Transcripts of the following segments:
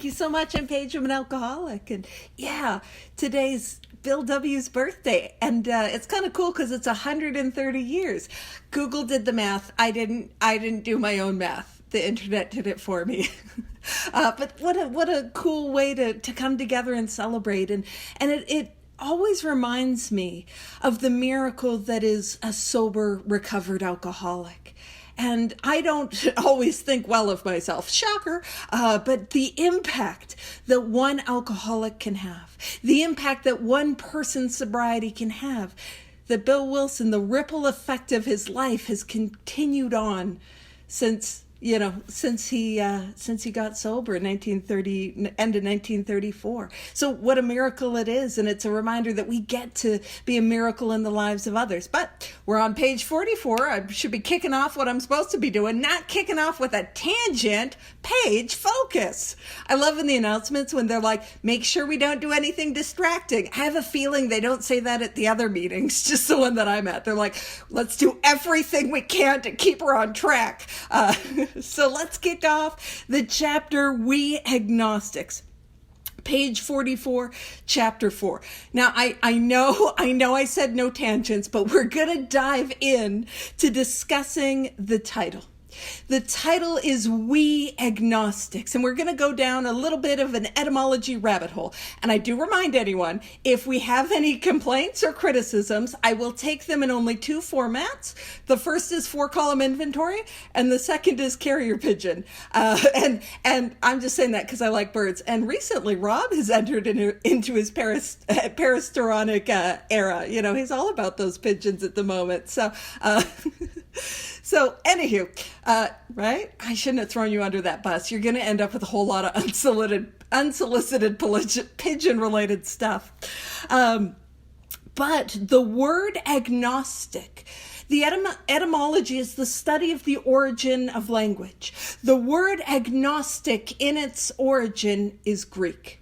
Thank you so much. I'm Paige. I'm an alcoholic. And yeah, today's Bill W.'s birthday. And it's kind of cool because it's 130 years. Google did the math. I didn't do my own math. The internet did it for me. But what a cool way to come together and celebrate. And it always reminds me of the miracle that is a sober, recovered alcoholic. And I don't always think well of myself, shocker, but the impact that one alcoholic can have, the impact that one person's sobriety can have, that Bill Wilson, the ripple effect of his life has continued on since he got sober in end of 1934. So what a miracle it is. And it's a reminder that we get to be a miracle in the lives of others. But we're on page 44. I should be kicking off what I'm supposed to be doing, not kicking off with a tangent. Page focus. I love in the announcements when they're like, make sure we don't do anything distracting. I have a feeling they don't say that at the other meetings, just the one that I'm at. They're like, let's do everything we can to keep her on track. So let's kick off the chapter We Agnostics. Page 44, chapter 4. Now, I know I said no tangents, but we're going to dive in to discussing the title. The title is We Agnostics, and we're going to go down a little bit of an etymology rabbit hole. And I do remind anyone, if we have any complaints or criticisms, I will take them in only two formats. The first is 4-column inventory, and the second is carrier pigeon. And I'm just saying that because I like birds. And recently, Rob has entered into his Peristeronic era. You know, he's all about those pigeons at the moment. So, anywho, right? I shouldn't have thrown you under that bus. You're going to end up with a whole lot of unsolicited pigeon-related stuff. But the word agnostic, the etymology is the study of the origin of language. The word agnostic in its origin is Greek.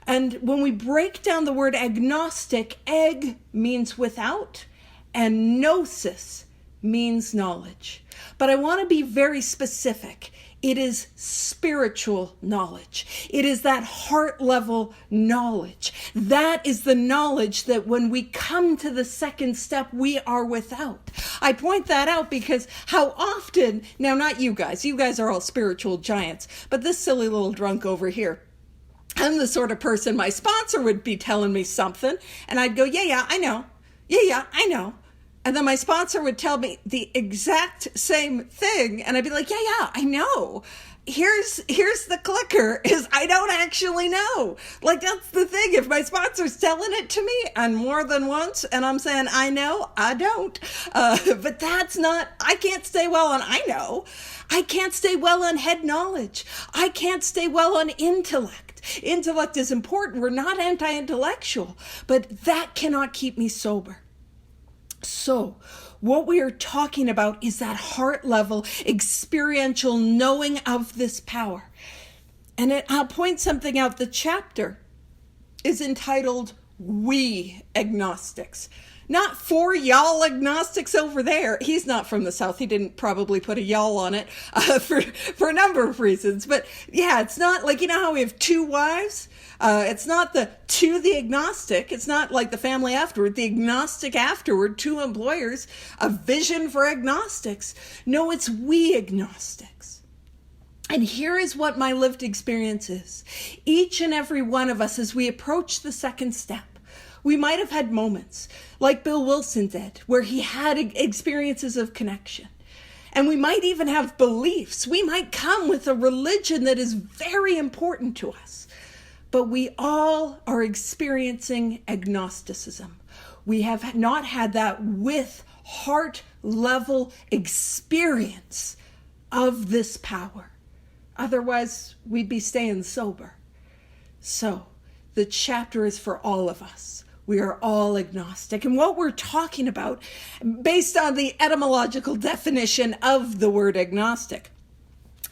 And when we break down the word agnostic, ag means without, and gnosis means knowledge. But I want to be very specific. It is spiritual knowledge. It is that heart level knowledge. That is the knowledge that when we come to the second step, we are without. I point that out because how often, now not you guys are all spiritual giants, but this silly little drunk over here, I'm the sort of person my sponsor would be telling me something and I'd go, yeah, I know. Yeah, I know. And then my sponsor would tell me the exact same thing. And I'd be like, yeah, I know. Here's the clicker is I don't actually know. Like, that's the thing. If my sponsor's telling it to me and more than once and I'm saying, I know, I don't. But that's not, I can't stay well on I know. I can't stay well on head knowledge. I can't stay well on intellect. Intellect is important. We're not anti-intellectual, but that cannot keep me sober. So what we are talking about is that heart level experiential knowing of this power. And I'll point something out. The chapter is entitled We Agnostics. Not for y'all agnostics over there. He's not from the South. He didn't probably put a y'all on it for a number of reasons. But yeah, it's not like, you know how we have two wives? It's not the to the agnostic. It's not like the family afterward, the agnostic afterward, two employers, a vision for agnostics. No, it's we agnostics. And here is what my lived experience is. Each and every one of us, as we approach the second step, we might have had moments like Bill Wilson did, where he had experiences of connection. And we might even have beliefs. We might come with a religion that is very important to us. But we all are experiencing agnosticism. We have not had that with heart level experience of this power. Otherwise, we'd be staying sober. So the chapter is for all of us. We are all agnostic. And what we're talking about, based on the etymological definition of the word agnostic,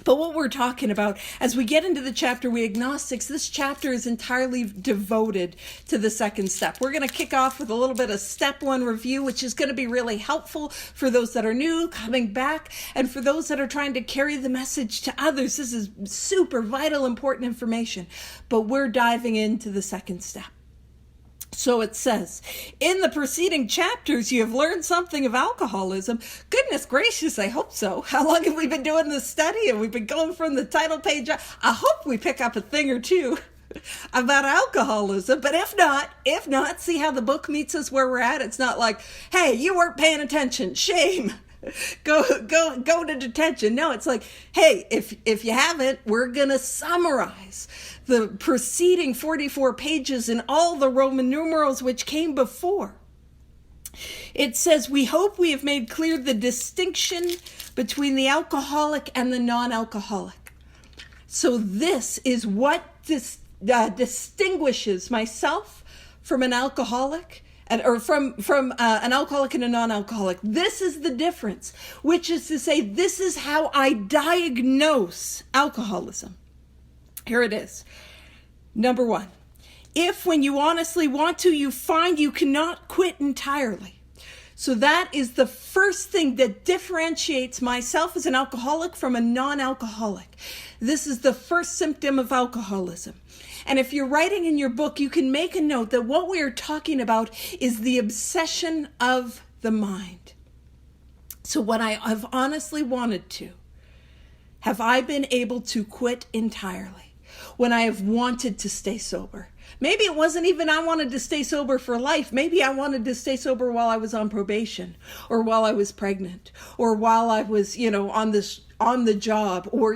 But what we're talking about, as we get into the chapter We Agnostics, this chapter is entirely devoted to the second step. We're going to kick off with a little bit of step one review, which is going to be really helpful for those that are new, coming back, and for those that are trying to carry the message to others. This is super vital, important information. But we're diving into the second step. So it says, in the preceding chapters, you have learned something of alcoholism. Goodness gracious, I hope so. How long have we been doing this study? And we've been going from the title page. I hope we pick up a thing or two about alcoholism. But if not, see how the book meets us where we're at. It's not like, hey, you weren't paying attention. Shame. Go to detention. No, it's like, hey, if you haven't, we're going to summarize the preceding 44 pages and all the Roman numerals which came before. It says, we hope we have made clear the distinction between the alcoholic and the non-alcoholic. So this is what distinguishes myself from an alcoholic, or from an alcoholic and a non-alcoholic. This is the difference, which is to say, this is how I diagnose alcoholism. Here it is. Number one, if when you honestly want to, you find you cannot quit entirely. So that is the first thing that differentiates myself as an alcoholic from a non-alcoholic. This is the first symptom of alcoholism. And if you're writing in your book, you can make a note that what we are talking about is the obsession of the mind. So when I have honestly wanted to, have I been able to quit entirely? When I have wanted to stay sober? Maybe it wasn't even I wanted to stay sober for life. Maybe I wanted to stay sober while I was on probation, or while I was pregnant, or while I was, on the job, or,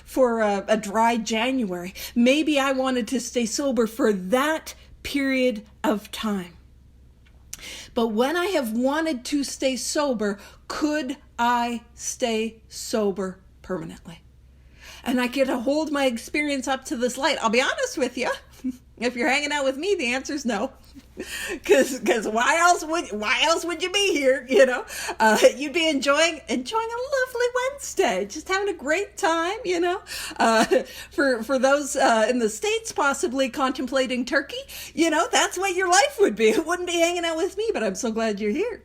for a dry January. Maybe I wanted to stay sober for that period of time. But when I have wanted to stay sober, could I stay sober permanently? And I get to hold my experience up to this light. I'll be honest with you. If you're hanging out with me, the answer is no. Because why else would you be here? You'd be enjoying a lovely Wednesday, just having a great time. For those in the States possibly contemplating Turkey, that's what your life would be. It wouldn't be hanging out with me, but I'm so glad you're here.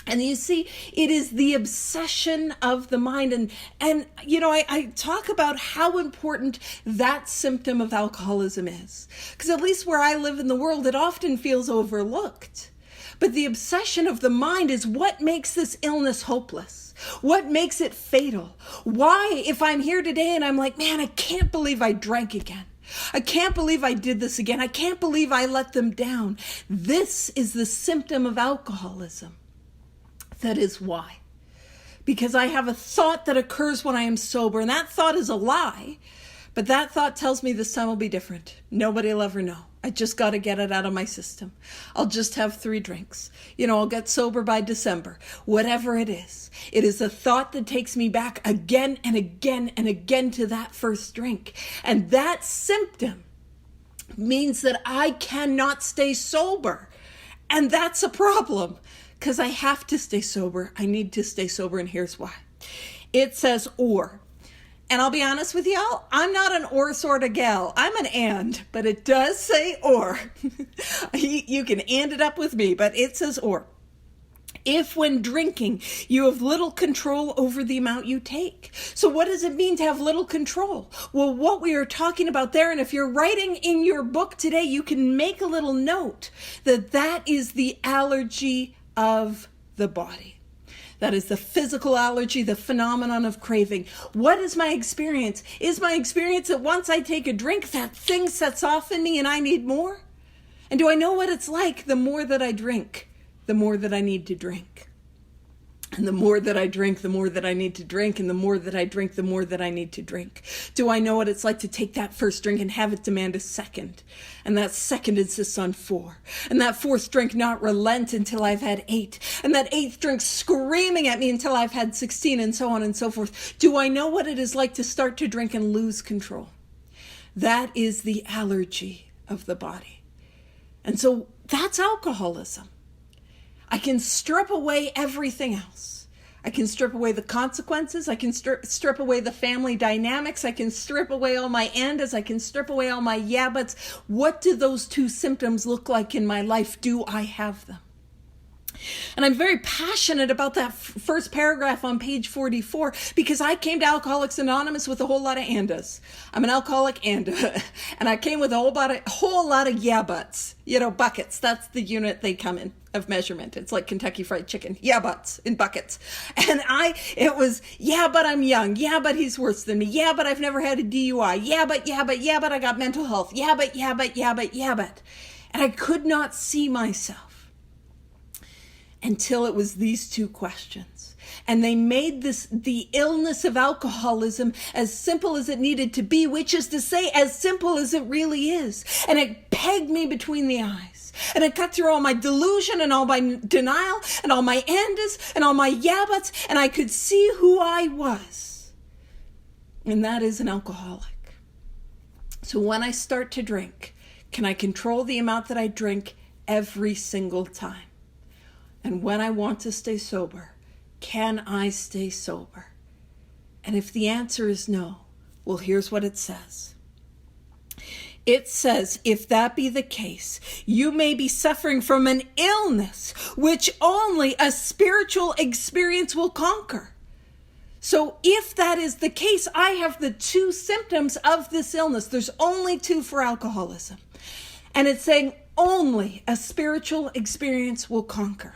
And you see, it is the obsession of the mind. And I talk about how important that symptom of alcoholism is. Because at least where I live in the world, it often feels overlooked. But the obsession of the mind is what makes this illness hopeless. What makes it fatal? Why, if I'm here today and I'm like, man, I can't believe I drank again. I can't believe I did this again. I can't believe I let them down. This is the symptom of alcoholism. That is why. Because I have a thought that occurs when I am sober, and that thought is a lie, but that thought tells me this time will be different. Nobody will ever know. I just got to get it out of my system. I'll just have 3 drinks. I'll get sober by December. Whatever it is a thought that takes me back again and again and again to that first drink. And that symptom means that I cannot stay sober. And that's a problem. Because I have to stay sober. I need to stay sober, and here's why. It says or. And I'll be honest with y'all, I'm not an or sort of gal. I'm an and, but it does say or. You can and it up with me, but it says or. If when drinking, you have little control over the amount you take. So what does it mean to have little control? Well, what we are talking about there, and if you're writing in your book today, you can make a little note that is the allergy of the body. That is the physical allergy, the phenomenon of craving. What is my experience? Is my experience that once I take a drink, that thing sets off in me and I need more? And do I know what it's like? The more that I drink, the more that I need to drink. And the more that I drink, the more that I need to drink. And the more that I drink, the more that I need to drink. Do I know what it's like to take that first drink and have it demand a second? And that second insists on 4. And that 4th drink not relent until I've had 8. And that 8th drink screaming at me until I've had 16, and so on and so forth. Do I know what it is like to start to drink and lose control? That is the allergy of the body. And so that's alcoholism. I can strip away everything else. I can strip away the consequences. I can strip away the family dynamics. I can strip away all my andas. I can strip away all my yeah buts. What do those two symptoms look like in my life? Do I have them? And I'm very passionate about that first paragraph on page 44 because I came to Alcoholics Anonymous with a whole lot of andas. I'm an alcoholic anda. And I came with a whole lot of yeah buts. Buckets. That's the unit they come in of measurement. It's like Kentucky Fried Chicken. Yeah buts in buckets. And it was, yeah, but I'm young. Yeah, but he's worse than me. Yeah, but I've never had a DUI. Yeah, but I got mental health. Yeah, but. And I could not see myself until it was these two questions. And they made the illness of alcoholism as simple as it needed to be, which is to say, as simple as it really is. And it pegged me between the eyes. And it cut through all my delusion and all my denial and all my andas and all my yeah buts, and I could see who I was. And that is an alcoholic. So when I start to drink, can I control the amount that I drink every single time? And when I want to stay sober, can I stay sober? And if the answer is no, well, here's what it says. It says, if that be the case, you may be suffering from an illness which only a spiritual experience will conquer. So if that is the case, I have the two symptoms of this illness. There's only two for alcoholism. And it's saying only a spiritual experience will conquer.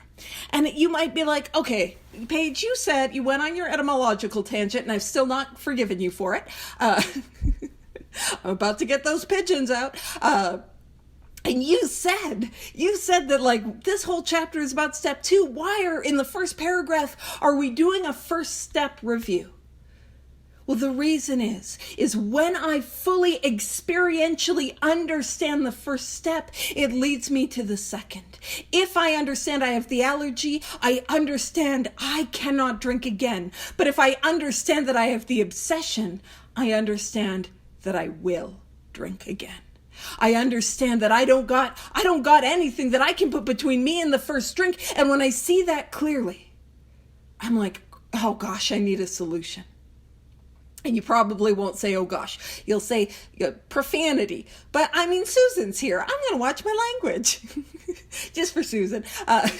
And you might be like, okay, Paige, you said you went on your etymological tangent and I've still not forgiven you for it. I'm about to get those pigeons out. And you said that like this whole chapter is about step 2. Why in the first paragraph are we doing a first step review? Well, the reason is when I fully experientially understand the first step, it leads me to the second. If I understand I have the allergy, I understand I cannot drink again. But if I understand that I have the obsession, I understand that I will drink again. I understand that I don't got anything that I can put between me and the first drink. And when I see that clearly, I'm like, oh gosh, I need a solution. And you probably won't say, oh gosh, you'll say profanity. But I mean, Susan's here. I'm going to watch my language. Just for Susan. Hi.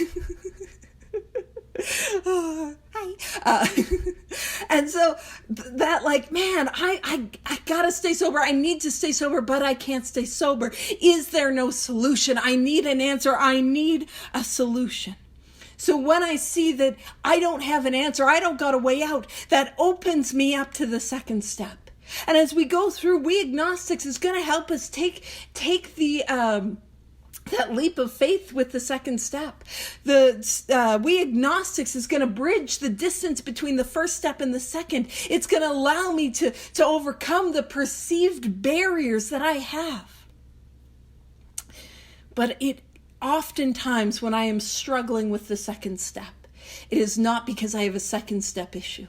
And so that like, man, I got to stay sober. I need to stay sober, but I can't stay sober. Is there no solution? I need an answer. I need a solution. So when I see that I don't have an answer, I don't got a way out, that opens me up to the second step. And as we go through, We Agnostics is going to help us take the that leap of faith with the second step. We Agnostics is going to bridge the distance between the first step and the second. It's going to allow me to overcome the perceived barriers that I have. But oftentimes when I am struggling with the second step, it is not because I have a second step issue.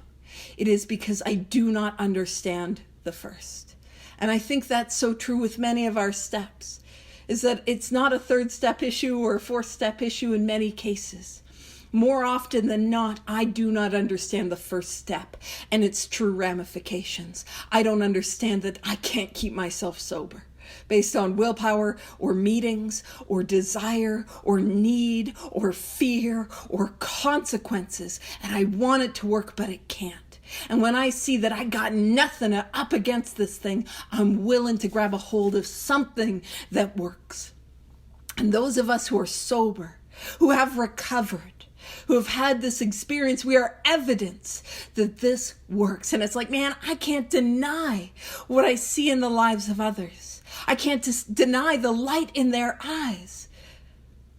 It is because I do not understand the first. And I think that's so true with many of our steps, is that it's not a third step issue or a fourth step issue in many cases. More often than not, I do not understand the first step and its true ramifications. I don't understand that I can't keep myself sober based on willpower or meetings or desire or need or fear or consequences. And I want it to work, but it can't. And when I see that I got nothing up against this thing, I'm willing to grab a hold of something that works. And those of us who are sober, who have recovered, who have had this experience, we are evidence that this works. And it's like, man, I can't deny what I see in the lives of others. I can't deny the light in their eyes.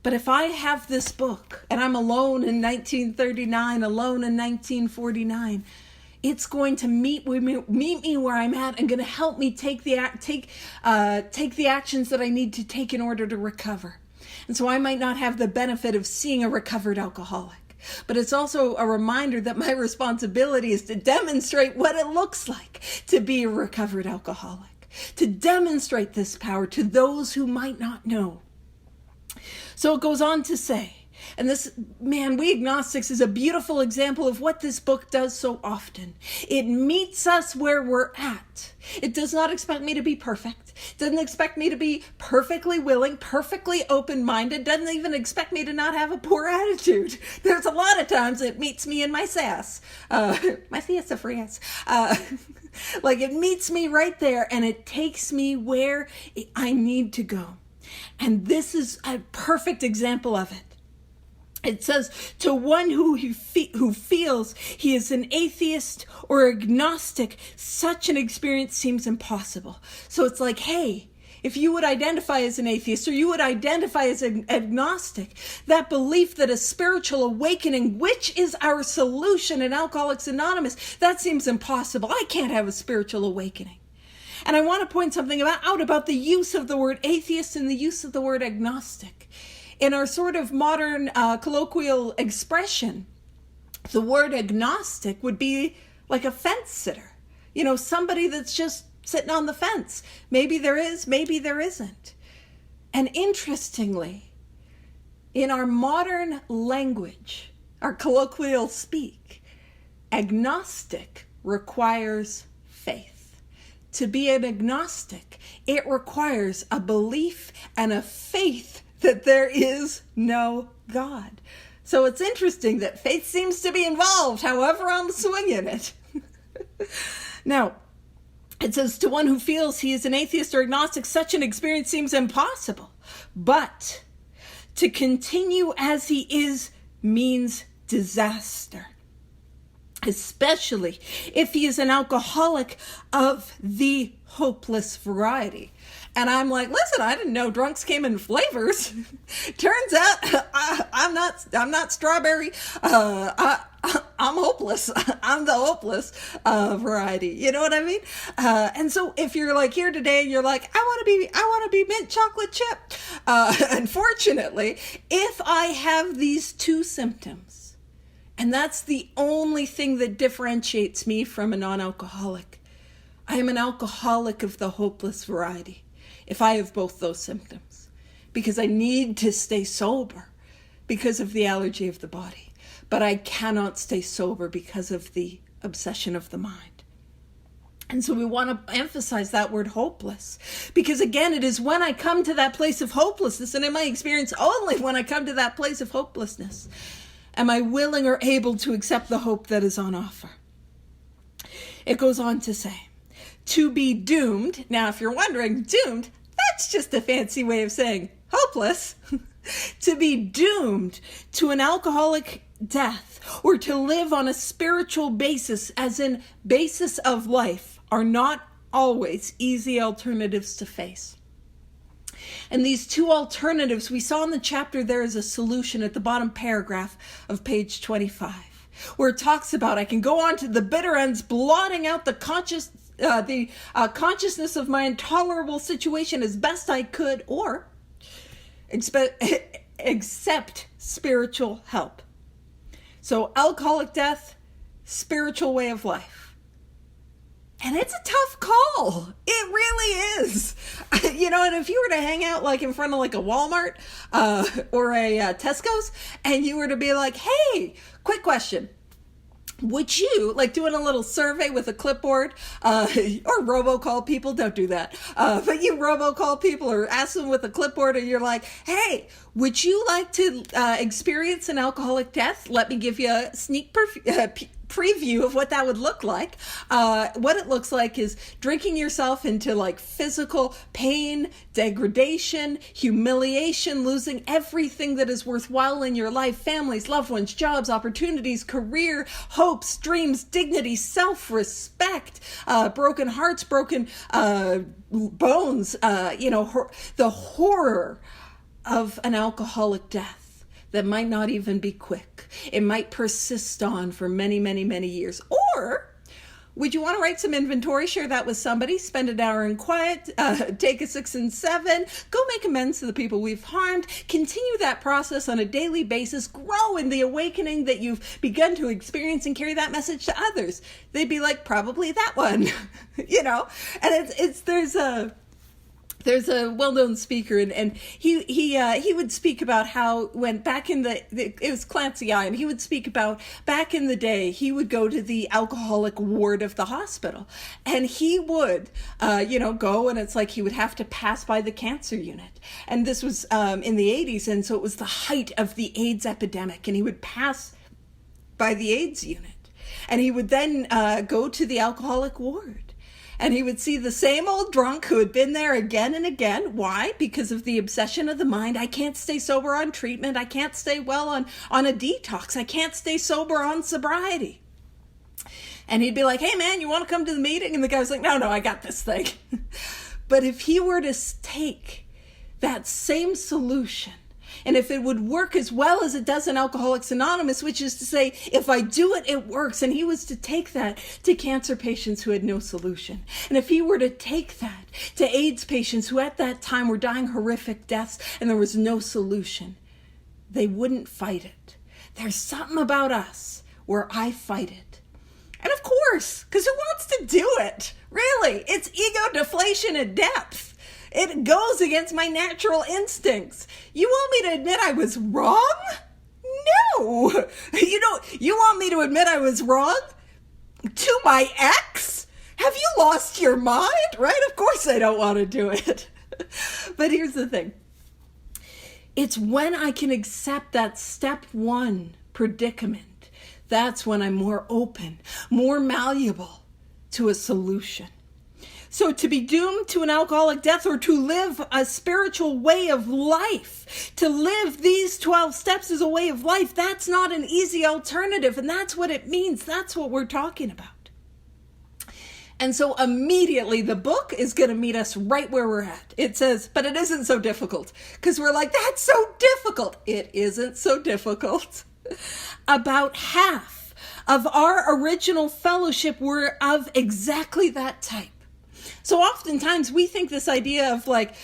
But if I have this book and I'm alone in 1939, alone in 1949, it's going to meet me where I'm at and going to help me take the actions that I need to take in order to recover. And so I might not have the benefit of seeing a recovered alcoholic, but it's also a reminder that my responsibility is to demonstrate what it looks like to be a recovered alcoholic. To demonstrate this power to those who might not know. So it goes on to say, And this, man, We Agnostics is a beautiful example of what this book does so often. It meets us where we're at. It does not expect me to be perfect. It doesn't expect me to be perfectly willing, perfectly open-minded. Doesn't even expect me to not have a poor attitude. There's a lot of times it meets me in my sass. My sassafras. Like it meets me right there and it takes me where I need to go. And this is a perfect example of it. It says, to one who feels he is an atheist or agnostic, such an experience seems impossible. So it's like, hey, if you would identify as an atheist or you would identify as an agnostic, that belief that a spiritual awakening, which is our solution in Alcoholics Anonymous, that seems impossible. I can't have a spiritual awakening. And I want to point something out about the use of the word atheist and the use of the word agnostic. In our sort of modern colloquial expression, the word agnostic would be like a fence sitter. You know, somebody that's just sitting on the fence. Maybe there is, maybe there isn't. And interestingly, in our modern language, our colloquial speak, agnostic requires faith. To be an agnostic, it requires a belief and a faith that there is no God. So it's interesting that faith seems to be involved, however I'm swinging it. Now, it says, to one who feels he is an atheist or agnostic, such an experience seems impossible. But to continue as he is means disaster, especially if he is an alcoholic of the hopeless variety. And I'm like, listen, I didn't know drunks came in flavors. Turns out I'm not strawberry. I'm hopeless. I'm the hopeless variety. You know what I mean? And so if you're like here today and you're like, I want to be mint chocolate chip. Unfortunately, if I have these two symptoms, and that's the only thing that differentiates me from a non-alcoholic, I am an alcoholic of the hopeless variety. If I have both those symptoms, because I need to stay sober because of the allergy of the body, but I cannot stay sober because of the obsession of the mind. And so we want to emphasize that word hopeless, because again, it is when I come to that place of hopelessness, and in my experience, only when I come to that place of hopelessness, am I willing or able to accept the hope that is on offer. It goes on to say, to be doomed. Now, if you're wondering, doomed, that's just a fancy way of saying hopeless. To be doomed to an alcoholic death or to live on a spiritual basis, as in basis of life, are not always easy alternatives to face. And these two alternatives, we saw in the chapter, there is a solution at the bottom paragraph of page 25, where it talks about, I can go on to the bitter ends, blotting out the consciousness of my intolerable situation as best I could, or accept spiritual help. So alcoholic death, spiritual way of life. And it's a tough call. It really is. You know, and if you were to hang out like in front of like a Walmart or a Tesco's, and you were to be like, hey, quick question. Would you, like doing a little survey with a clipboard, or robocall people, don't do that, but you robocall people or ask them with a clipboard and you're like, hey, would you like to experience an alcoholic death? Let me give you a sneak preview of what that would look like. What it looks like is drinking yourself into like physical pain, degradation, humiliation, losing everything that is worthwhile in your life, families, loved ones, jobs, opportunities, career, hopes, dreams, dignity, self-respect, broken hearts, broken bones, the horror of an alcoholic death that might not even be quick. It might persist on for many, many, many years. Or would you want to write some inventory, share that with somebody, spend an hour in quiet, take a 6 and 7, go make amends to the people we've harmed, continue that process on a daily basis, grow in the awakening that you've begun to experience, and carry that message to others? They'd be like, probably that one, you know? And There's a well-known speaker, and he would speak about how when back in it was Clancy I, and he would speak about back in the day he would go to the alcoholic ward of the hospital, and he would go, and it's like he would have to pass by the cancer unit, and this was in the 80s, and so it was the height of the AIDS epidemic, and he would pass by the AIDS unit, and he would then go to the alcoholic ward. And he would see the same old drunk who had been there again and again. Why? Because of the obsession of the mind. I can't stay sober on treatment. I can't stay well on a detox. I can't stay sober on sobriety. And he'd be like, hey man, you want to come to the meeting? And the guy was like, no, I got this thing. But if he were to take that same solution, and if it would work as well as it does in Alcoholics Anonymous, which is to say, if I do it, it works. And he was to take that to cancer patients who had no solution. And if he were to take that to AIDS patients who at that time were dying horrific deaths and there was no solution, they wouldn't fight it. There's something about us where I fight it. And of course, because who wants to do it? Really, it's ego deflation at depth. It goes against my natural instincts. You want me to admit I was wrong? No. You want me to admit I was wrong? To my ex? Have you lost your mind? Right? Of course I don't want to do it. But here's the thing. It's when I can accept that step one predicament, that's when I'm more open, more malleable to a solution. So to be doomed to an alcoholic death or to live a spiritual way of life, to live these 12 steps as a way of life, that's not an easy alternative. And that's what it means. That's what we're talking about. And so immediately the book is going to meet us right where we're at. It says, but it isn't so difficult. Because we're like, that's so difficult. It isn't so difficult. About half of our original fellowship were of exactly that type. So oftentimes we think this idea of like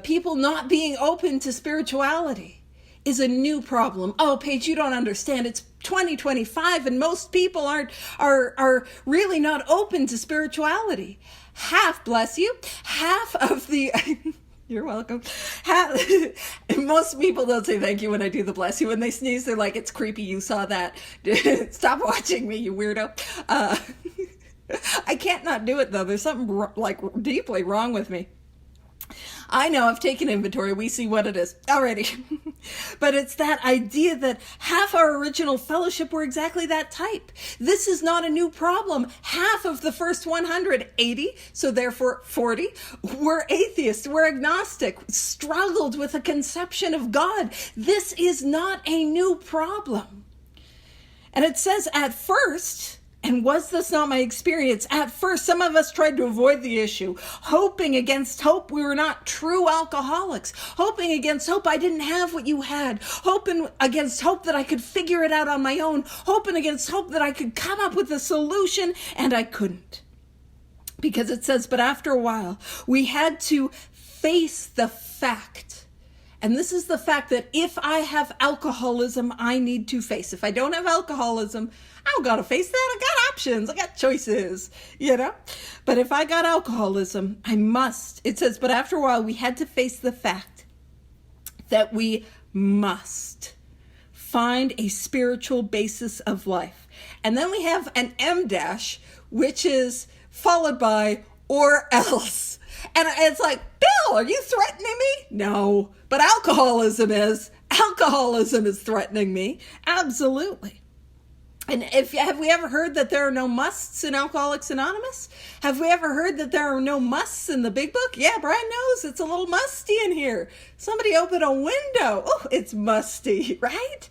people not being open to spirituality is a new problem. Oh, Paige, you don't understand. It's 2025 and most people are really not open to spirituality. Half, bless you, half of the... You're welcome. Most people don't say thank you when I do the bless you. When they sneeze, they're like, it's creepy. You saw that. Stop watching me, you weirdo. I can't not do it though. There's something like deeply wrong with me. I know, I've taken inventory. We see what it is already. But it's that idea that half our original fellowship were exactly that type. This is not a new problem. Half of the first 180, so therefore 40, were atheists, were agnostic, struggled with a conception of God. This is not a new problem. And it says at first... And was this not my experience? At first, some of us tried to avoid the issue, hoping against hope we were not true alcoholics, hoping against hope I didn't have what you had, hoping against hope that I could figure it out on my own, hoping against hope that I could come up with a solution, and I couldn't. Because it says, but after a while, we had to face the fact. And this is the fact that if I have alcoholism, I need to face. If I don't have alcoholism, I don't gotta face that. I got options. I got choices, But if I got alcoholism, I must. It says, but after a while, we had to face the fact that we must find a spiritual basis of life. And then we have an M dash, which is followed by or else. And it's like, Bill, are you threatening me? No, but alcoholism is. Alcoholism is threatening me. Absolutely. And have we ever heard that there are no musts in Alcoholics Anonymous? Have we ever heard that there are no musts in the big book? Yeah, Brian knows it's a little musty in here. Somebody open a window. Oh, it's musty, right?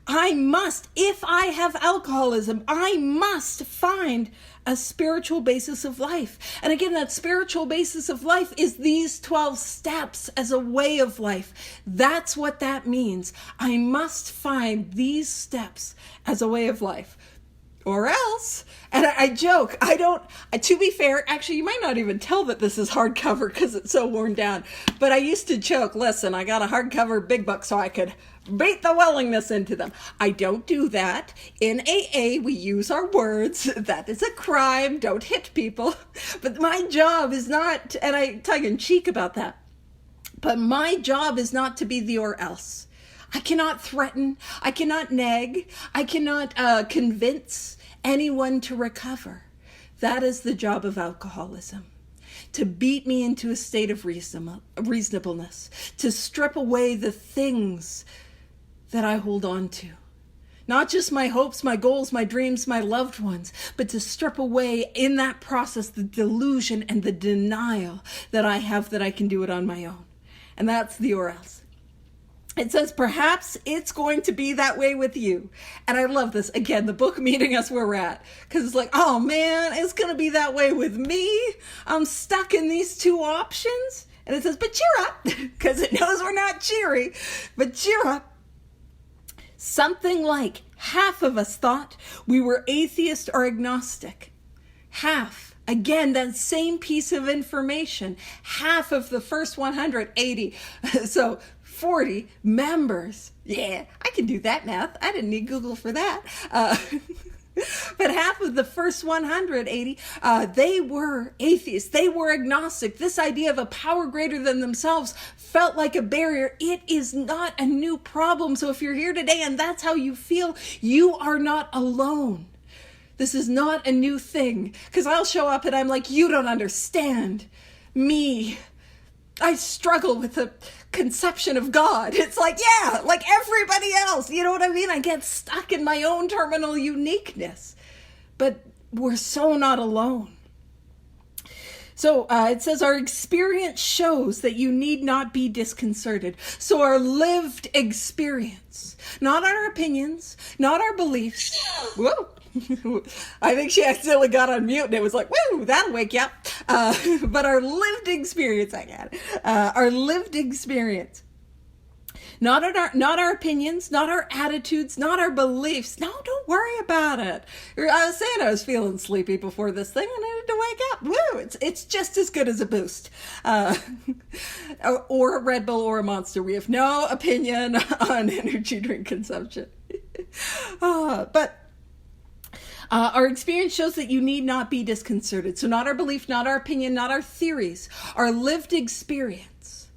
I must, if I have alcoholism, I must find a spiritual basis of life. And again, that spiritual basis of life is these 12 steps as a way of life. That's what that means. I must find these steps as a way of life. or else. And I joke, to be fair, actually, you might not even tell that this is hardcover because it's so worn down. But I used to joke, listen, I got a hardcover big book so I could beat the willingness into them. I don't do that. In AA, we use our words. That is a crime. Don't hit people. But my job is not, and I tug in cheek about that, but my job is not to be the or else. I cannot threaten. I cannot nag. I cannot convince anyone to recover. That is the job of alcoholism. To beat me into a state of reasonableness. To strip away the things that I hold on to. Not just my hopes, my goals, my dreams, my loved ones, but to strip away in that process the delusion and the denial that I have that I can do it on my own. And that's the or else. It says, perhaps it's going to be that way with you. And I love this. Again, the book meeting us where we're at. Because it's like, oh man, it's going to be that way with me. I'm stuck in these two options. And it says, but cheer up. Because it knows we're not cheery. But cheer up. Something like half of us thought we were atheist or agnostic. Half. Again, that same piece of information. Half of the first 180. So 40 members. Yeah, I can do that math. I didn't need Google for that. But half of the first 180, they were atheists. They were agnostic. This idea of a power greater than themselves felt like a barrier. It is not a new problem. So if you're here today and that's how you feel, you are not alone. This is not a new thing. Because I'll show up and I'm like, you don't understand me. I struggle with the conception of God. It's like, yeah, like everybody else. You know what I mean? I get stuck in my own terminal uniqueness. But we're so not alone. So it says our experience shows that you need not be disconcerted. So our lived experience, not our opinions, not our beliefs. Whoa. I think she accidentally got on mute and it was like, woo, that'll wake you up. But our lived experience, our lived experience, not our opinions, not our attitudes, not our beliefs. No, don't worry about it. I was saying I was feeling sleepy before this thing and I needed to wake up. Woo, it's just as good as a Boost. Or a Red Bull or a Monster. We have no opinion on energy drink consumption. But our experience shows that you need not be disconcerted. So not our belief, not our opinion, not our theories. Our lived experience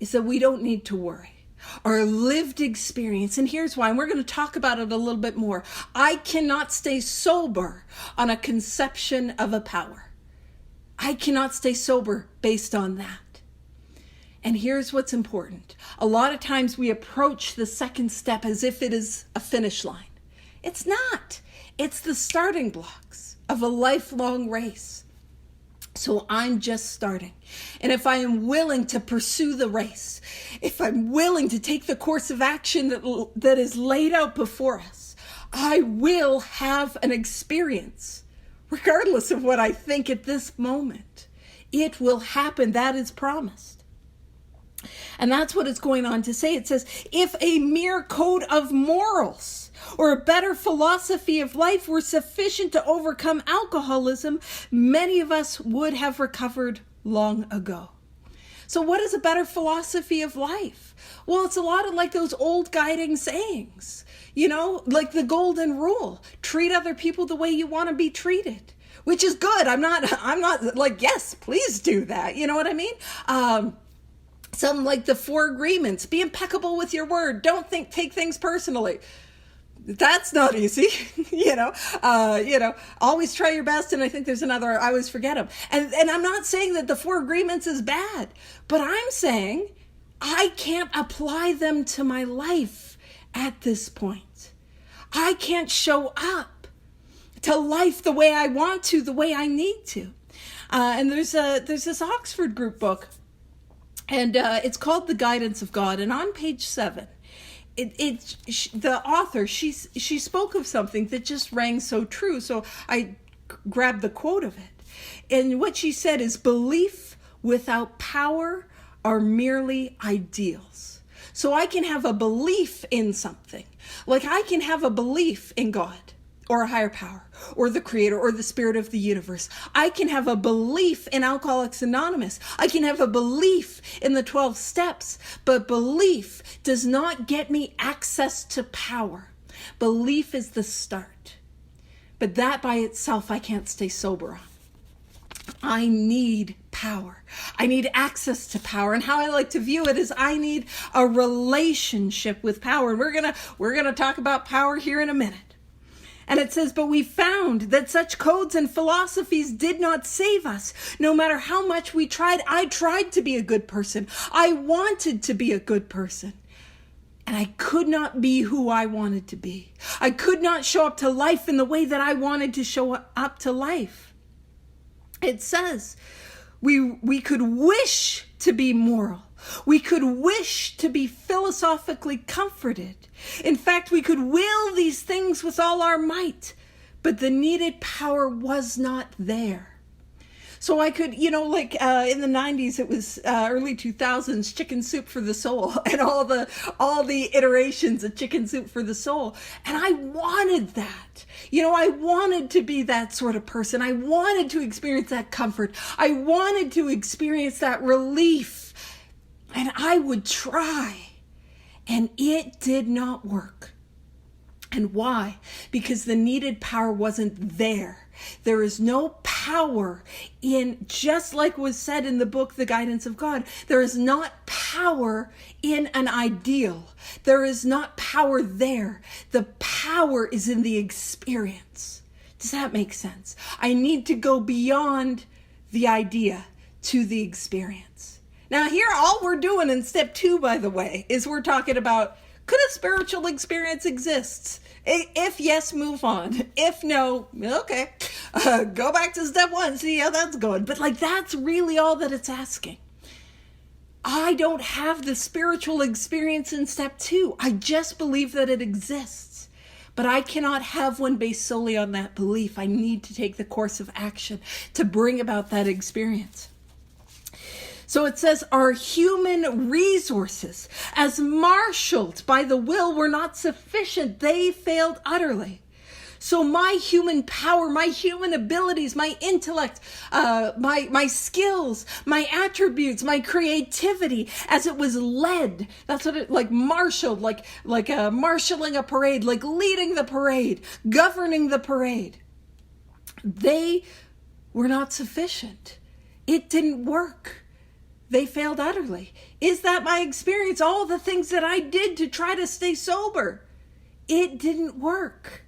is that we don't need to worry. Our lived experience, and here's why, and we're going to talk about it a little bit more. I cannot stay sober on a conception of a power. I cannot stay sober based on that. And here's what's important. A lot of times we approach the second step as if it is a finish line. It's not. It's the starting blocks of a lifelong race. So I'm just starting. And if I am willing to pursue the race, if I'm willing to take the course of action that is laid out before us, I will have an experience, regardless of what I think at this moment. It will happen. That is promised. And that's what it's going on to say. It says, if a mere code of morals or a better philosophy of life were sufficient to overcome alcoholism, many of us would have recovered long ago. So what is a better philosophy of life? Well, it's a lot of like those old guiding sayings, like the golden rule. Treat other people the way you want to be treated, which is good. I'm not like, yes, please do that. You know what I mean? Something like the 4 agreements. Be impeccable with your word. Don't take things personally. That's not easy, always try your best. And I think there's another, I always forget them. And I'm not saying that the 4 agreements is bad, but I'm saying I can't apply them to my life at this point. I can't show up to life the way I want to, the way I need to. And there's this Oxford group book, and it's called The Guidance of God. And on page 7, the author, she spoke of something that just rang so true. So I grabbed the quote of it. And what she said is, belief without power are merely ideals. So I can have a belief in something. Like I can have a belief in God or a higher power, or the creator, or the spirit of the universe. I can have a belief in Alcoholics Anonymous. I can have a belief in the 12 steps, but belief does not get me access to power. Belief is the start. But that by itself, I can't stay sober on. I need power. I need access to power. And how I like to view it is I need a relationship with power. And we're gonna talk about power here in a minute. And it says, but we found that such codes and philosophies did not save us. No matter how much we tried, I tried to be a good person. I wanted to be a good person. And I could not be who I wanted to be. I could not show up to life in the way that I wanted to show up to life. It says, we could wish to be moral. We could wish to be philosophically comforted. In fact, we could will these things with all our might, but the needed power was not there. So I could, in the 90s, it was early 2000s, Chicken Soup for the Soul, and all the iterations of Chicken Soup for the Soul. And I wanted that. I wanted to be that sort of person. I wanted to experience that comfort. I wanted to experience that relief. And I would try. And it did not work. And why? Because the needed power wasn't there. There is no power in, just like was said in the book, The Guidance of God, there is not power in an ideal. There is not power there. The power is in the experience. Does that make sense? I need to go beyond the idea to the experience. Now here, all we're doing in step 2, by the way, is we're talking about, could a spiritual experience exist? If yes, move on. If no, okay. Go back to step 1, see how that's going. But that's really all that it's asking. I don't have the spiritual experience in step 2. I just believe that it exists. But I cannot have one based solely on that belief. I need to take the course of action to bring about that experience. So it says, our human resources, as marshaled by the will, were not sufficient. They failed utterly. So my human power, my human abilities, my intellect, my skills, my attributes, my creativity, as it was led, that's what it, marshaled, marshaling a parade, leading the parade, governing the parade. They were not sufficient. It didn't work. They failed utterly. Is that my experience? All the things that I did to try to stay sober. It didn't work.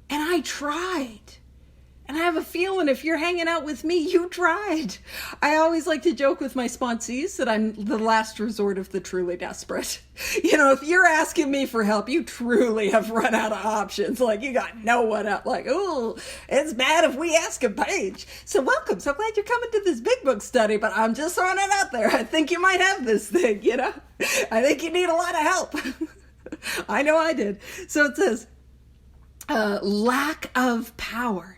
And I tried. And I have a feeling if you're hanging out with me, you tried. I always like to joke with my sponsees that I'm the last resort of the truly desperate. If you're asking me for help, you truly have run out of options. You got no one up. Oh, it's bad if we ask a page. So welcome. So glad you're coming to this big book study, but I'm just throwing it out there. I think you might have this thing, I think you need a lot of help. I know I did. So it says, lack of power.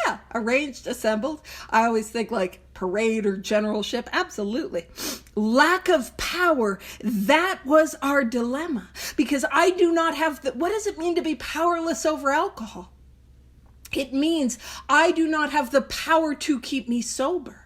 Yeah, arranged, assembled. I always think parade or generalship. Absolutely. Lack of power. That was our dilemma. Because I do not have what does it mean to be powerless over alcohol? It means I do not have the power to keep me sober.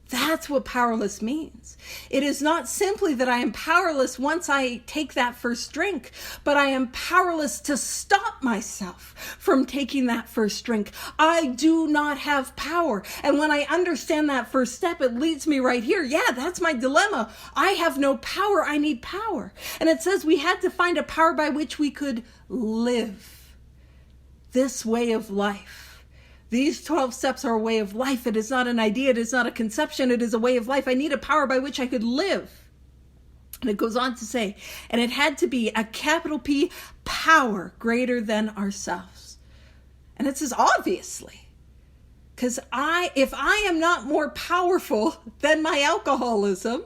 That's what powerless means. It is not simply that I am powerless once I take that first drink, but I am powerless to stop myself from taking that first drink. I do not have power. And when I understand that first step, it leads me right here. Yeah, that's my dilemma. I have no power. I need power. And it says we had to find a power by which we could live this way of life. These 12 steps are a way of life. It is not an idea. It is not a conception. It is a way of life. I need a power by which I could live. And it goes on to say, and it had to be a capital P, power greater than ourselves. And it says, obviously, because if I am not more powerful than my alcoholism,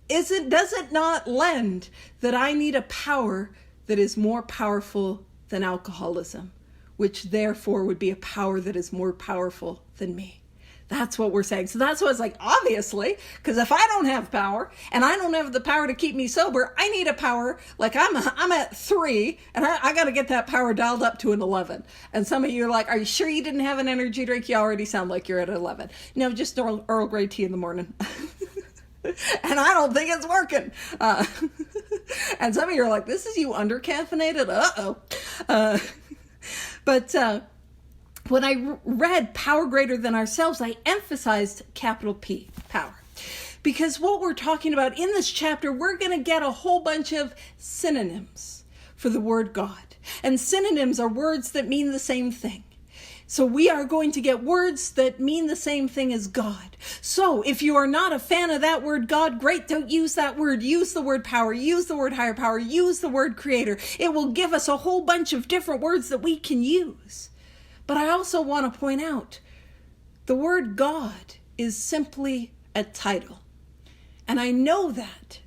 does it not lend that I need a power that is more powerful than alcoholism? Which therefore would be a power that is more powerful than me. That's what we're saying. So that's what it's like, obviously, because if I don't have power and I don't have the power to keep me sober, I need a power, like I'm at 3 and I got to get that power dialed up to an 11. And some of you are like, are you sure you didn't have an energy drink? You already sound like you're at 11. No, just Earl Grey tea in the morning. And I don't think it's working. And some of you are like, this is you undercaffeinated? Uh-oh. But when I read power greater than ourselves, I emphasized capital P, power. Because what we're talking about in this chapter, we're going to get a whole bunch of synonyms for the word God. And synonyms are words that mean the same thing. So we are going to get words that mean the same thing as God. So if you are not a fan of that word God, great, don't use that word. Use the word power, use the word higher power, use the word creator. It will give us a whole bunch of different words that we can use. But I also want to point out, the word God is simply a title. And I know that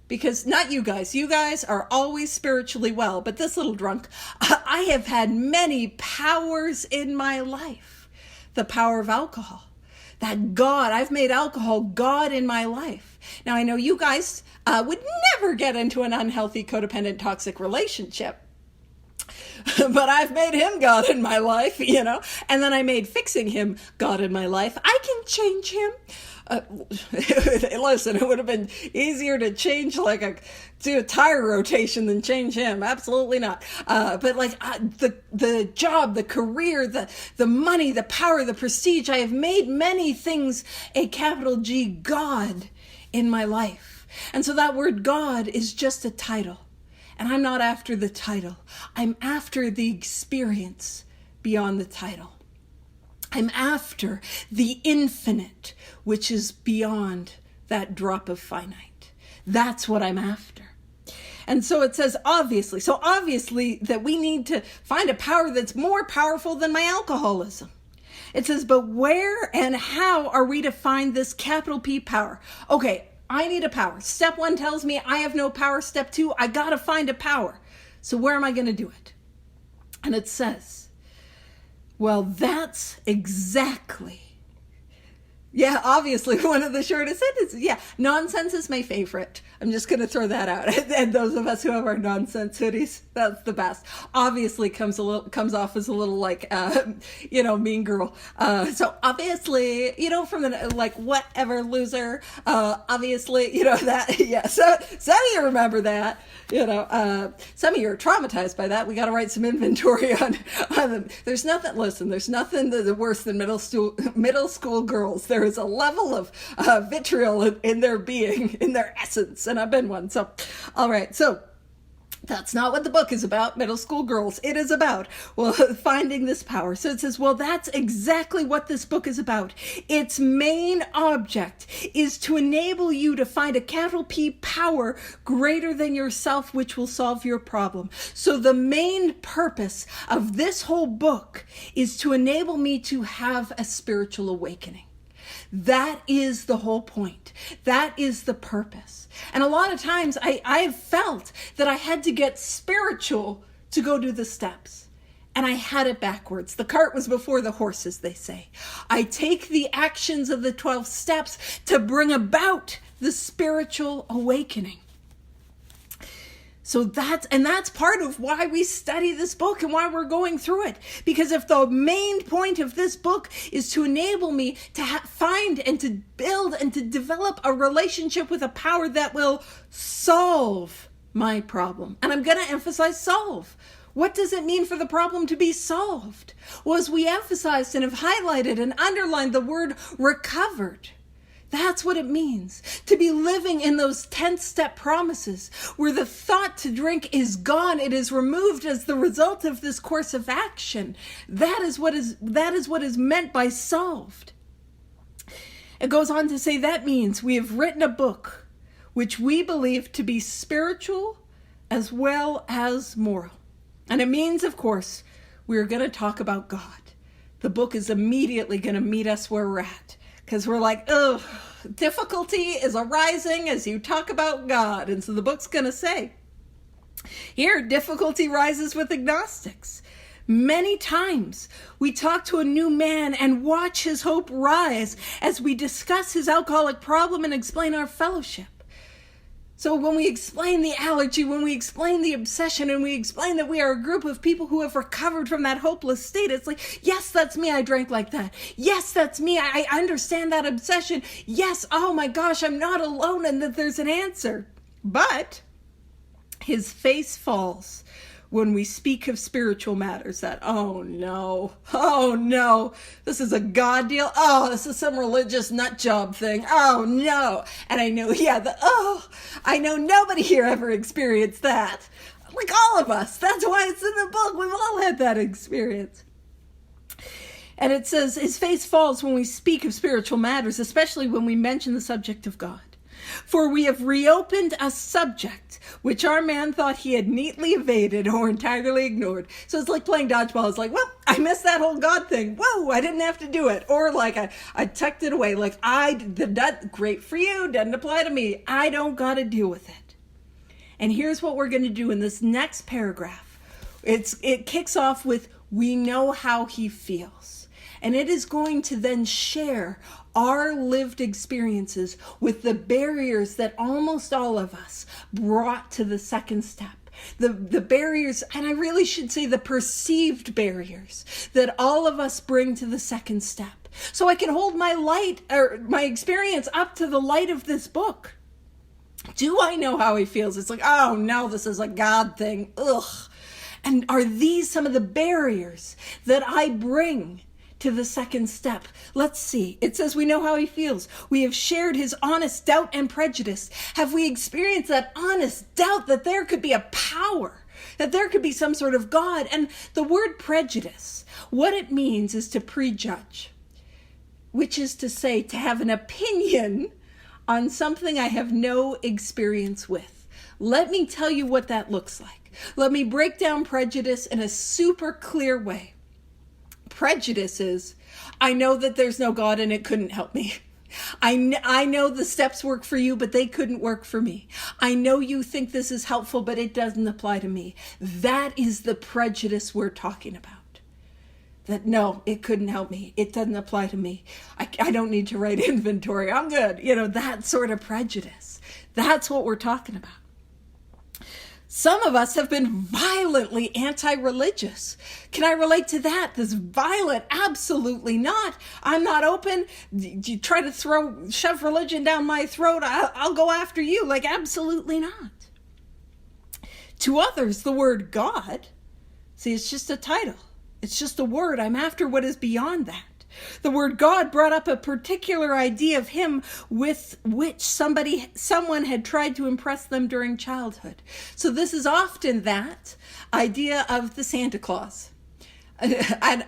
because not you guys are always spiritually well, but this little drunk, I have had many powers in my life. The power of alcohol, that God, I've made alcohol God in my life. Now I know you guys would never get into an unhealthy, codependent, toxic relationship. But I've made him God in my life, and then I made fixing him God in my life. I can change him. Listen, it would have been easier to change do a tire rotation than change him. Absolutely not. But the job, the career, the money, the power, the prestige, I have made many things a capital G God in my life. And so that word God is just a title. And I'm not after the title. I'm after the experience beyond the title. I'm after the infinite, which is beyond that drop of finite. That's what I'm after. And so it says obviously. So obviously that we need to find a power that's more powerful than my alcoholism. It says, but where and how are we to find this capital P power? Okay, I need a power. Step 1 tells me I have no power. Step 2, I got to find a power. So where am I going to do it? And it says, well, that's exactly, obviously one of the shortest sentences. Nonsense is my favorite. I'm just going to throw that out. And those of us who have our nonsense hoodies, that's the best. Obviously comes off as a little like, mean girl. So obviously, from the, whatever loser, obviously, that, yeah. So some of you remember that, some of you are traumatized by that. We got to write some inventory on them. There's nothing worse than middle school girls. There is a level of vitriol in their being, in their essence. And I've been one. So, all right. So that's not what the book is about, middle school girls. It is about, finding this power. So it says, that's exactly what this book is about. Its main object is to enable you to find a capital P power greater than yourself, which will solve your problem. So the main purpose of this whole book is to enable me to have a spiritual awakening. That is the whole point. That is the purpose. And a lot of times I have felt that I had to get spiritual to go do the steps. And I had it backwards. The cart was before the horse, as they say. I take the actions of the 12 steps to bring about the spiritual awakening. So that's part of why we study this book and why we're going through it. Because if the main point of this book is to enable me to find and to build and to develop a relationship with a power that will solve my problem. And I'm going to emphasize solve. What does it mean for the problem to be solved? Well, as we emphasized and have highlighted and underlined the word recovered. That's what it means to be living in those 10th step promises where the thought to drink is gone. It is removed as the result of this course of action. That is what is meant by solved. It goes on to say that means we have written a book which we believe to be spiritual as well as moral. And it means, of course, we're going to talk about God. The book is immediately going to meet us where we're at. Because we're like, difficulty is arising as you talk about God. And so the book's going to say, here, difficulty rises with agnostics. Many times we talk to a new man and watch his hope rise as we discuss his alcoholic problem and explain our fellowship. So when we explain the allergy, when we explain the obsession, and we explain that we are a group of people who have recovered from that hopeless state, it's like, yes, that's me. I drank like that. Yes, that's me. I understand that obsession. Yes, oh my gosh, I'm not alone and that there's an answer. But his face falls when we speak of spiritual matters, that, oh no, this is a God deal. Oh, this is some religious nut job thing. Oh no. And I know, I know nobody here ever experienced that. Like all of us. That's why it's in the book. We've all had that experience. And it says, his face falls when we speak of spiritual matters, especially when we mention the subject of God. For we have reopened a subject which our man thought he had neatly evaded or entirely ignored. So it's like playing dodgeball. It's like, well, I missed that whole God thing. Whoa, I didn't have to do it. Or like I tucked it away. Like that great for you, doesn't apply to me. I don't got to deal with it. And here's what we're going to do in this next paragraph. It kicks off with, we know how he feels. And it is going to then share our lived experiences with the barriers that almost all of us brought to the second step. The barriers, and I really should say the perceived barriers that all of us bring to the second step. So I can hold my light or my experience up to the light of this book. Do I know how he feels? It's like, oh no, this is a God thing. Ugh. And are these some of the barriers that I bring to the second step? Let's see. It says we know how he feels. We have shared his honest doubt and prejudice. Have we experienced that honest doubt that there could be a power, that there could be some sort of God? And the word prejudice, what it means is to prejudge, which is to say to have an opinion on something I have no experience with. Let me tell you what that looks like. Let me break down prejudice in a super clear way. Prejudice is, I know that there's no God and it couldn't help me. I know the steps work for you, but they couldn't work for me. I know you think this is helpful, but it doesn't apply to me. That is the prejudice we're talking about. That no, it couldn't help me. It doesn't apply to me. I don't need to write inventory. I'm good. That sort of prejudice. That's what we're talking about. Some of us have been violently anti-religious. Can I relate to that? This violent? Absolutely not. I'm not open. You try to shove religion down my throat, I'll go after you. Like, absolutely not. To others, the word God, see, it's just a title. It's just a word. I'm after what is beyond that. The word God brought up a particular idea of him with which someone had tried to impress them during childhood. So this is often that idea of the Santa Claus. And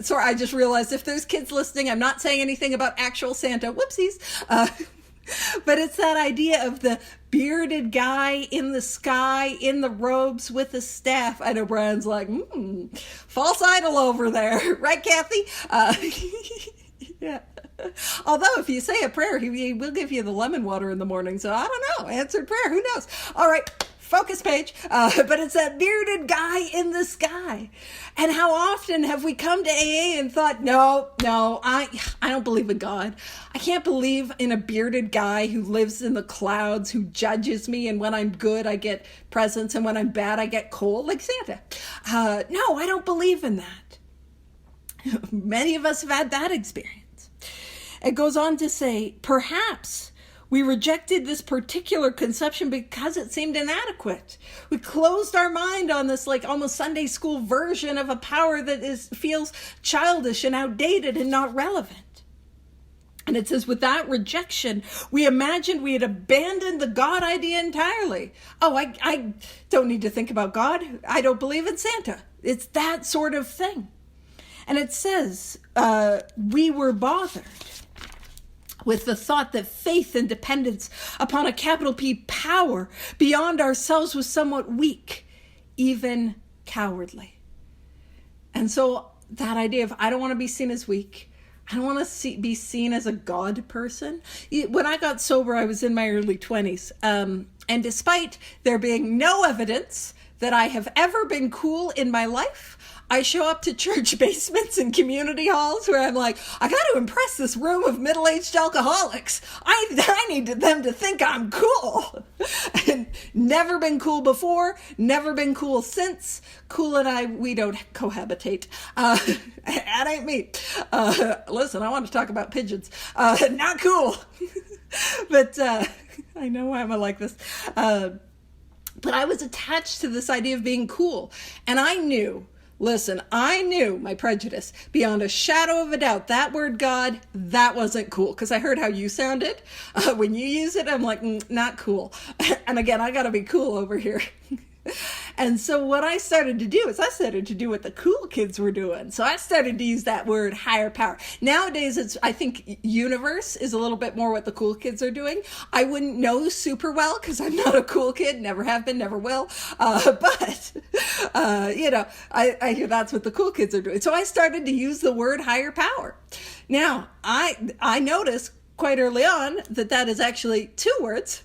sorry, I just realized if there's kids listening, I'm not saying anything about actual Santa. Whoopsies. But it's that idea of the bearded guy in the sky, in the robes with a staff. I know Brian's like, false idol over there. Right, Kathy? Yeah. Although if you say a prayer, he will give you the lemon water in the morning. So I don't know. Answered prayer. Who knows? All right. Focus page. But it's that bearded guy in the sky. And how often have we come to AA and thought, no, I don't believe in God. I can't believe in a bearded guy who lives in the clouds, who judges me. And when I'm good, I get presents. And when I'm bad, I get cold, like Santa. No, I don't believe in that. Many of us have had that experience. It goes on to say, perhaps we rejected this particular conception because it seemed inadequate. We closed our mind on this like almost Sunday school version of a power that feels childish and outdated and not relevant. And it says, with that rejection, we imagined we had abandoned the God idea entirely. Oh, I don't need to think about God. I don't believe in Santa. It's that sort of thing. And it says, we were bothered with the thought that faith and dependence upon a capital P power beyond ourselves was somewhat weak, even cowardly. And so that idea of, I don't want to be seen as weak. I don't want to be seen as a God person. When I got sober, I was in my early 20s. And despite there being no evidence that I have ever been cool in my life, I show up to church basements and community halls where I'm like, I got to impress this room of middle-aged alcoholics. I need them to think I'm cool. And never been cool before, never been cool since. Cool and I, we don't cohabitate. That ain't me. Listen, I want to talk about pigeons. Not cool. But I know why I'm like this. But I was attached to this idea of being cool. And I knew my prejudice beyond a shadow of a doubt. That word God, that wasn't cool. Because I heard how you sounded. When you use it, I'm like, not cool. And again, I got to be cool over here. And so what I started to do is I started to do what the cool kids were doing. So I started to use that word higher power. Nowadays, I think universe is a little bit more what the cool kids are doing. I wouldn't know super well because I'm not a cool kid, never have been, never will. But I hear that's what the cool kids are doing. So I started to use the word higher power. Now, I noticed quite early on that is actually 2 words,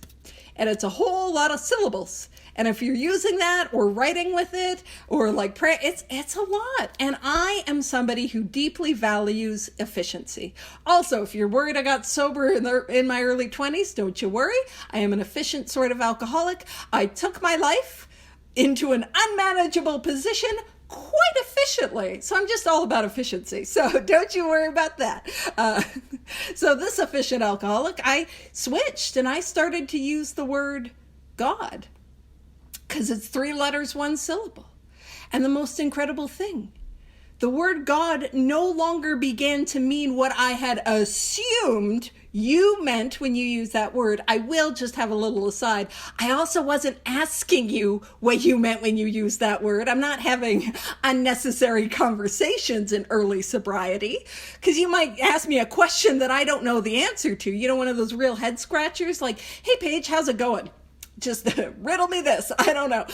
and it's a whole lot of syllables. And if you're using that or writing with it or like prayer, it's a lot. And I am somebody who deeply values efficiency. Also, if you're worried I got sober in my early 20s, don't you worry. I am an efficient sort of alcoholic. I took my life into an unmanageable position quite efficiently. So I'm just all about efficiency. So don't you worry about that. So this efficient alcoholic, I switched and I started to use the word God. Because it's 3 letters, 1 syllable. And the most incredible thing, the word God no longer began to mean what I had assumed you meant when you use that word. I will just have a little aside. I also wasn't asking you what you meant when you used that word. I'm not having unnecessary conversations in early sobriety, because you might ask me a question that I don't know the answer to. You know, one of those real head scratchers like, hey, Paige, how's it going? Just riddle me this. I don't know.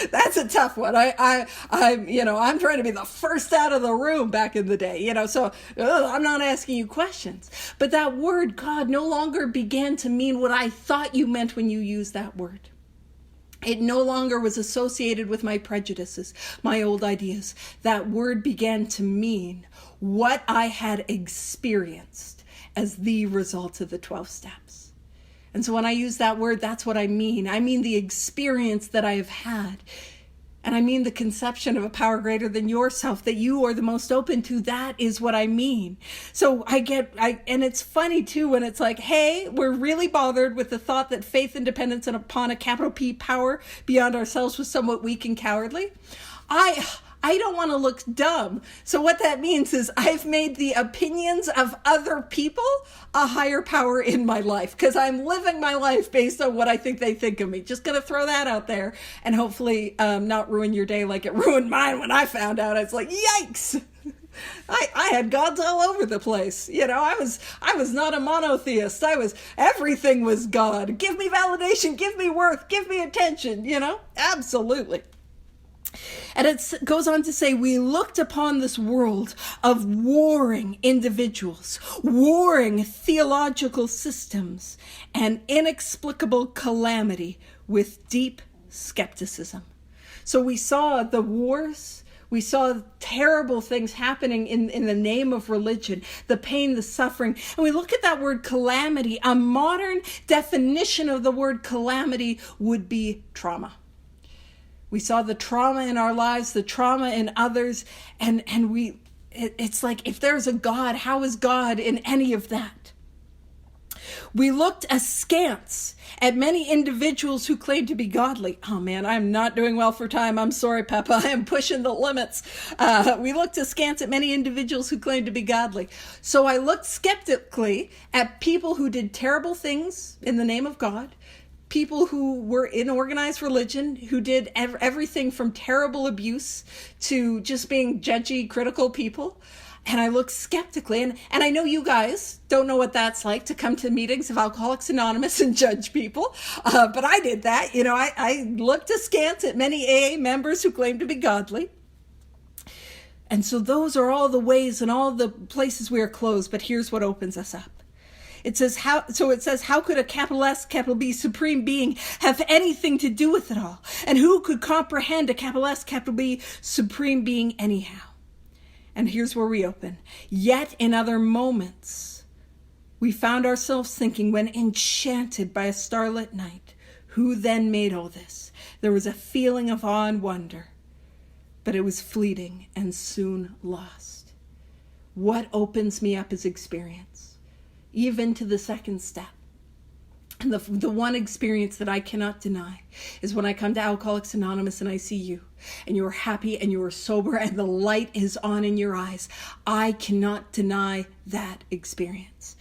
That's a tough one. I'm trying to be the first out of the room back in the day, so I'm not asking you questions. But that word God no longer began to mean what I thought you meant when you used that word. It no longer was associated with my prejudices, my old ideas. That word began to mean what I had experienced as the result of the 12 steps. And so when I use that word, that's what I mean. I mean the experience that I have had. And I mean the conception of a power greater than yourself that you are the most open to. That is what I mean. So and it's funny too when it's like, hey, we're really bothered with the thought that faith and dependence upon a capital P power beyond ourselves was somewhat weak and cowardly. I don't want to look dumb. So what that means is I've made the opinions of other people a higher power in my life because I'm living my life based on what I think they think of me. Just going to throw that out there and hopefully not ruin your day like it ruined mine when I found out. It's like, yikes. I had gods all over the place. I was not a monotheist. Everything was God. Give me validation, give me worth, give me attention, Absolutely. And it goes on to say, we looked upon this world of warring individuals, warring theological systems, and inexplicable calamity with deep skepticism. So we saw the wars, we saw terrible things happening in the name of religion, the pain, the suffering. And we look at that word calamity. A modern definition of the word calamity would be trauma. We saw the trauma in our lives, the trauma in others, and it's like, if there's a God, how is God in any of that? We looked askance at many individuals who claimed to be godly. Oh man, I'm not doing well for time. I'm sorry, Peppa. I am pushing the limits. We looked askance at many individuals who claimed to be godly. So I looked skeptically at people who did terrible things in the name of God, people who were in organized religion, who did everything from terrible abuse to just being judgy, critical people. And I looked skeptically. And I know you guys don't know what that's like to come to meetings of Alcoholics Anonymous and judge people. But I did that. I looked askance at many AA members who claimed to be godly. And so those are all the ways and all the places we are closed. But here's what opens us up. It says, how could a capital S, capital B, supreme being have anything to do with it all? And who could comprehend a capital S, capital B, supreme being anyhow? And here's where we open. Yet in other moments, we found ourselves thinking, when enchanted by a starlit night, who then made all this? There was a feeling of awe and wonder, but it was fleeting and soon lost. What opens me up is experience, even to the second step. And the one experience that I cannot deny is when I come to Alcoholics Anonymous and I see you, and you are happy and you are sober and the light is on in your eyes. I cannot deny that experience.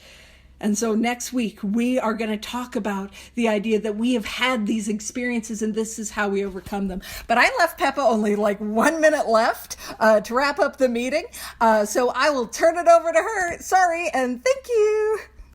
And so next week, we are going to talk about the idea that we have had these experiences and this is how we overcome them. But I left Peppa only like 1 minute left to wrap up the meeting. So I will turn it over to her. Sorry, and thank you.